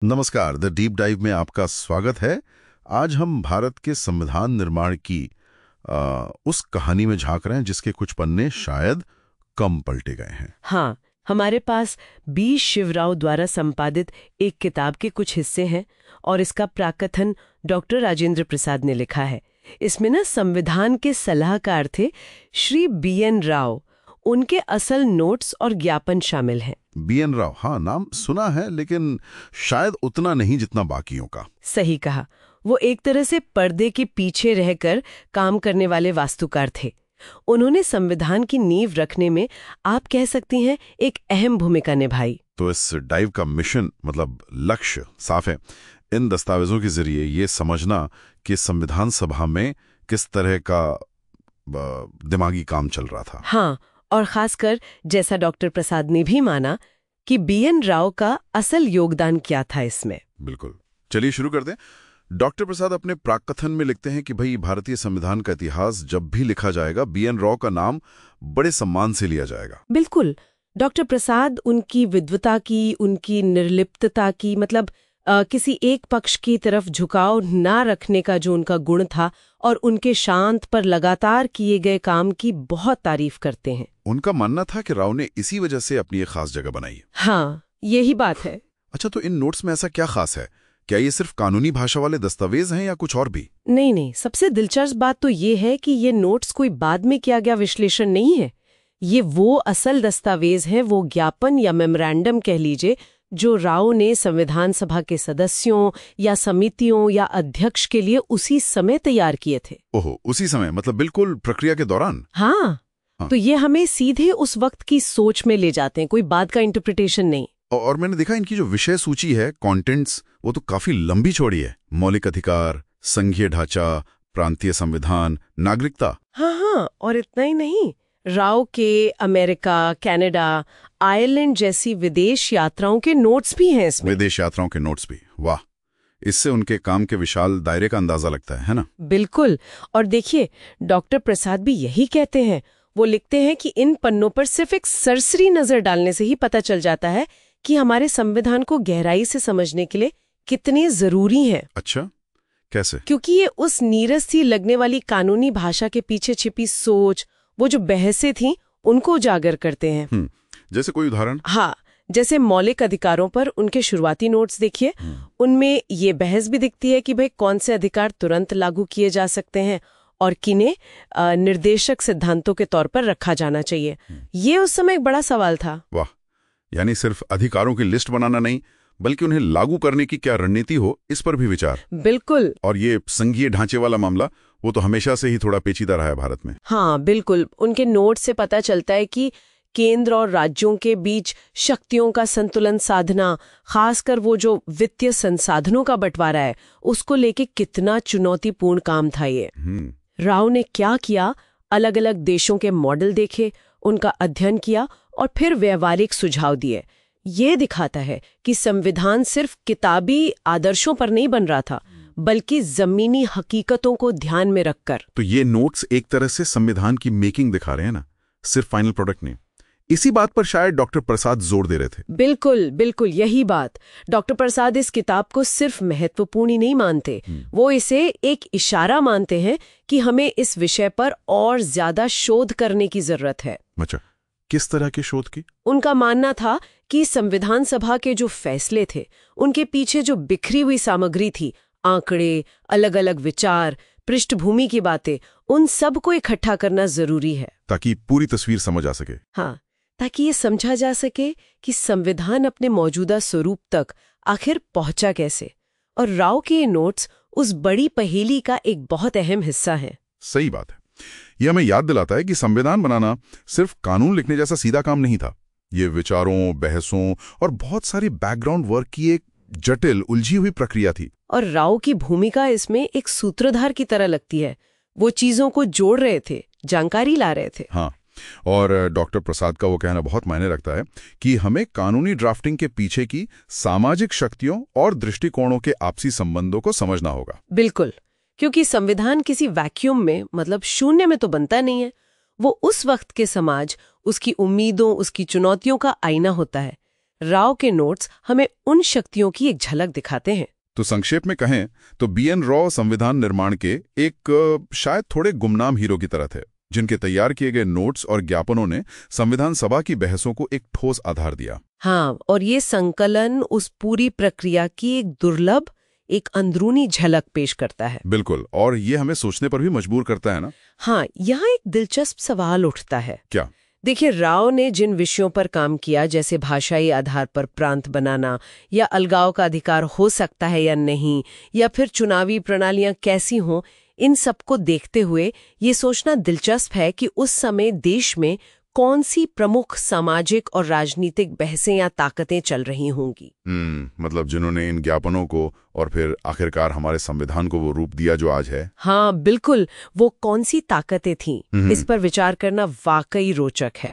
नमस्कार, the deep dive में आपका स्वागत है। आज हम भारत के संविधान निर्माण की उस कहानी में झांक रहे हैं जिसके कुछ पन्ने शायद कम पलटे गए हैं। हाँ, हमारे पास बी शिवराव द्वारा संपादित एक किताब के कुछ हिस्से हैं और इसका प्राकथन डॉक्टर राजेंद्र प्रसाद ने लिखा है। इसमें ना संविधान के सलाहकार थे श्री बी.एन. राव। उनके असल नोट्स और ज्ञापन शामिल हैं। बी.एन. राव, हाँ, नाम सुना है लेकिन शायद उतना नहीं जितना बाकियों का। सही कहा। वो एक तरह से पर्दे के पीछे रहकर काम करने वाले वास्तुकार थे। उन्होंने संविधान की नींव रखने में, आप कह सकती हैं, एक अहम भूमिका निभाई। तो इस डाइव का मिशन, मतलब लक्ष्य साफ है। इन दस्तावेजों के जरिए ये समझना कि संविधान सभा में किस तरह का दिमागी काम चल रहा था। हाँ, और खासकर जैसा डॉक्टर प्रसाद ने भी माना कि बी.एन. राव का असल योगदान क्या था इसमें। बिल्कुल, चलिए शुरू कर दें। डॉक्टर प्रसाद अपने प्राकथन में लिखते हैं कि भाई, भारतीय संविधान का इतिहास जब भी लिखा जाएगा, बी.एन. राव का नाम बड़े सम्मान से लिया जाएगा। बिल्कुल, डॉक्टर प्रसाद उनकी विद्वता की, उनकी निर्लिप्तता की, मतलब किसी एक पक्ष की तरफ झुकाव ना रखने का जो उनका गुण था, और उनके शांत पर लगातार किए गए काम की बहुत तारीफ करते हैं। उनका मानना था कि राव ने इसी वजह से अपनी एक खास जगह बनाई है। हाँ, यही बात है। अच्छा, तो इन नोट्स में ऐसा क्या खास है? क्या ये सिर्फ कानूनी भाषा वाले दस्तावेज हैं या कुछ और भी? नहीं, सबसे दिलचस्प बात तो ये है कि ये नोट्स कोई बाद में किया गया विश्लेषण नहीं है। ये वो असल दस्तावेज हैं, वो ज्ञापन या मेमोरेंडम कह लीजिए, जो राव ने संविधान सभा के सदस्यों या समितियों या अध्यक्ष के लिए उसी समय तैयार किए थे। ओहो, उसी समय, मतलब बिल्कुल प्रक्रिया के दौरान। हाँ। तो ये हमें सीधे उस वक्त की सोच में ले जाते हैं, कोई बाद का इंटरप्रिटेशन नहीं। और मैंने देखा इनकी जो विषय सूची है, कंटेंट्स, वो तो काफी लंबी चौड़ी है। मौलिक अधिकार, संघीय ढांचा, प्रांतीय संविधान, नागरिकता। हाँ, और इतना ही नहीं, राव के अमेरिका, कनाडा, आयरलैंड जैसी विदेश यात्राओं के नोट्स भी हैं इसमें। विदेश यात्राओं के नोट्स भी, वाह! इससे उनके काम के विशाल दायरे का अंदाजा लगता है ना? बिल्कुल। और देखिए, डॉक्टर प्रसाद भी यही कहते हैं। वो लिखते हैं कि इन पन्नों पर सिर्फ एक सरसरी नजर डालने से ही पता चल जाता है कि हमारे संविधान को गहराई से समझने के लिए कितने जरूरी हैं। अच्छा, कैसे? क्योंकि ये उस नीरस सी लगने वाली कानूनी भाषा के पीछे छिपी सोच, वो जो बहसें थीं, उनको उजागर करते हैं। जैसे कोई उदाहरण? हाँ, जैसे मौलिक अधिकारों पर उनके शुरुआती नोट्स देखिए। उनमें ये बहस भी दिखती है कि भाई, कौन से अधिकार तुरंत लागू किए जा सकते हैं और किन्हें निर्देशक सिद्धांतों के तौर पर रखा जाना चाहिए। ये उस समय एक बड़ा सवाल था। वाह! यानी सिर्फ अधिकारों की लिस्ट बनाना नहीं, बल्कि उन्हें लागू करने की क्या रणनीति हो, इस पर भी विचार। बिल्कुल। और ये संघीय ढांचे वाला मामला, वो तो हमेशा से ही थोड़ा पेचीदा रहा है भारत में। हाँ, बिल्कुल। उनके नोट से पता चलता है कि केंद्र और राज्यों के बीच शक्तियों का संतुलन साधना, खासकर वो जो वित्तीय संसाधनों का बंटवारा है, उसको लेके कितना चुनौतीपूर्ण काम था ये। राव ने क्या किया, अलग अलग देशों के मॉडल देखे, उनका अध्ययन किया और फिर व्यवहारिक सुझाव दिए। ये दिखाता है कि संविधान सिर्फ किताबी आदर्शों पर नहीं बन रहा था, बल्कि जमीनी हकीकतों को ध्यान में रखकर। तो ये नोट्स एक तरह से संविधान की मेकिंग दिखा रहे हैं ना, सिर्फ फाइनल प्रोडक्ट नहीं। इसी बात पर शायद डॉक्टर प्रसाद जोर दे रहे थे। बिल्कुल, यही बात। डॉक्टर प्रसाद इस किताब को सिर्फ महत्वपूर्ण ही नहीं मानते, वो इसे एक इशारा मानते हैं कि हमें इस विषय पर और ज्यादा शोध करने की जरूरत है। अच्छा, किस तरह के शोध की? उनका मानना था कि संविधान सभा के जो फैसले थे, उनके पीछे जो बिखरी हुई सामग्री थी, आंकड़े, अलग अलग विचार, पृष्ठभूमि की बातें, उन सब को इकट्ठा करना जरूरी है, ताकि पूरी तस्वीर समझ आ सके। हाँ, ताकि ये समझा जा सके कि संविधान अपने मौजूदा स्वरूप तक आखिर पहुंचा कैसे। और राव के ये नोट्स उस बड़ी पहेली का एक बहुत अहम हिस्सा है। सही बात है। यह हमें याद दिलाता है कि संविधान बनाना सिर्फ कानून लिखने जैसा सीधा काम नहीं था। ये विचारों, बहसों और बहुत सारी बैकग्राउंड वर्क की एक जटिल, उलझी हुई प्रक्रिया थी। और राव की भूमिका इसमें एक सूत्रधार की तरह लगती है। वो चीजों को जोड़ रहे थे, जानकारी ला रहे थे। हाँ, और डॉक्टर प्रसाद का वो कहना बहुत मायने रखता है कि हमें कानूनी ड्राफ्टिंग के पीछे की सामाजिक शक्तियों और दृष्टिकोणों के आपसी संबंधों को समझना होगा। बिल्कुल, क्योंकि संविधान किसी वैक्यूम में, मतलब शून्य में तो बनता नहीं है। वो उस वक्त के समाज, उसकी उम्मीदों, उसकी चुनौतियों का आईना होता है। राव के नोट्स हमें उन शक्तियों की एक झलक दिखाते हैं। तो संक्षेप में कहें तो बीएन राव संविधान निर्माण के एक शायद थोड़े गुमनाम हीरो की तरह थे, जिनके तैयार किए गए नोट्स और ज्ञापनों ने संविधान सभा की बहसों को एक ठोस आधार दिया। हाँ, और ये संकलन उस पूरी प्रक्रिया की एक दुर्लभ, एक अंदरूनी झलक पेश करता है। बिल्कुल, और ये हमें सोचने पर भी मजबूर करता है ना। हाँ, यहाँ एक दिलचस्प सवाल उठता है। क्या? देखिए, राव ने जिन विषयों पर काम किया, जैसे भाषाई आधार पर प्रांत बनाना, या अलगाव का अधिकार हो सकता है या नहीं, या फिर चुनावी प्रणालियां कैसी हों, इन सबको देखते हुए ये सोचना दिलचस्प है कि उस समय देश में कौन सी प्रमुख सामाजिक और राजनीतिक बहसें या ताकतें चल रही होंगी। मतलब जिन्होंने इन ज्ञापनों को और फिर आखिरकार हमारे संविधान को वो रूप दिया जो आज है। हाँ बिल्कुल, वो कौन सी ताकतें थीं, इस पर विचार करना वाकई रोचक है।